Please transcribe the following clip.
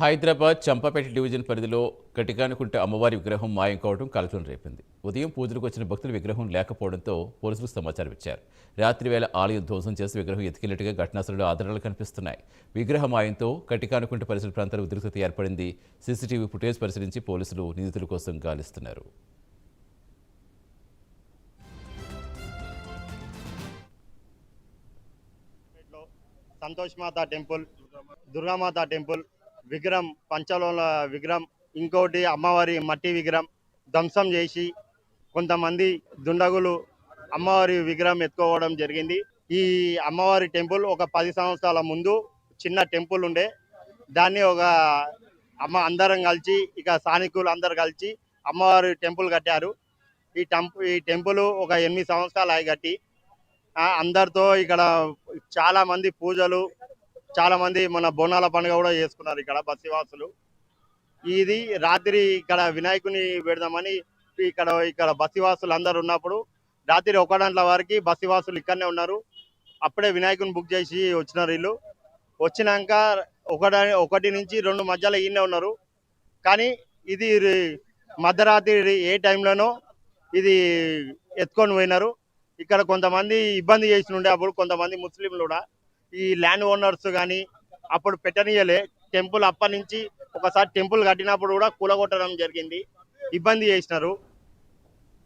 Hyderabad Champapet division పరిధిలో కటికానుకుంట అమ్మవారి విగ్రహం మాయం కావడం కలకలం రేపింది. ఉదయం పూజలకు వచ్చిన భక్తుల విగ్రహం లేకపోవడంతో పోలీసులు సమాచారం ఇచ్చారు. రాత్రి వేళ ఆలయం ధ్వంసం చేసి విగ్రహం ఎత్తుకెళ్లినట్టుగా ఘటనాస్థలంలో ఆధారాలు కనిపిస్తున్నాయి. విగ్రహ మాయంతో కటికానుకుంట పరిసర ప్రాంతాల ఉద్రిక్తత ఏర్పడింది. సీసీటీవీ ఫుటేజ్ పరిశీలించి పోలీసులు నిందితుల కోసం గాలిస్తున్నారు. సంతోష్ మాత టెంపుల్, దుర్గామాత టెంపుల్ విగ్రహం, పంచలోల విగ్రహం, ఇంకోటి అమ్మవారి మట్టి విగ్రహం ధ్వంసం చేసి కొంతమంది దుండగులు అమ్మవారి విగ్రహం ఎత్తుకోవడం జరిగింది. ఈ అమ్మవారి టెంపుల్ ఒక 10 సంవత్సరాల ముందు చిన్న టెంపుల్ ఉండే, దాన్ని ఒక అందరం కలిసి ఇక స్థానికులు అందరు కలిసి అమ్మవారి టెంపుల్ కట్టారు. ఈ టెంపుల్ ఒక 8 సంవత్సరాలు అయి కట్టి అందరితో ఇక్కడ చాలా మంది పూజలు, చాలా మంది మన బోనాల పండుగ కూడా చేసుకున్నారు ఇక్కడ బస్తివాసులు. ఇది రాత్రి ఇక్కడ వినాయకుని పెడదామని ఇక్కడ బస్తివాసులు అందరు ఉన్నప్పుడు రాత్రి 1 గంటల వరకు బస్తివాసులు ఇక్కడనే ఉన్నారు. అప్పుడే వినాయకుని బుక్ చేసి వచ్చినారు. వీళ్ళు వచ్చినాక 1 నుంచి 2 మధ్యలో ఈయనే ఉన్నారు. కానీ ఇది మధ్యరాత్రి ఏ టైంలోనో ఇది ఎత్తుకొని పోయినారు. ఇక్కడ కొంతమంది ఇబ్బంది చేసి ఉండే, అప్పుడు కొంతమంది ముస్లింలు కూడా ఈ ల్యాండ్ ఓనర్స్ కానీ అప్పుడు పెట్టనీయలే టెంపుల్. అప్పటి నుంచి ఒకసారి టెంపుల్ కట్టినప్పుడు కూడా కూలగొట్టడం జరిగింది, ఇబ్బంది చేసినారు.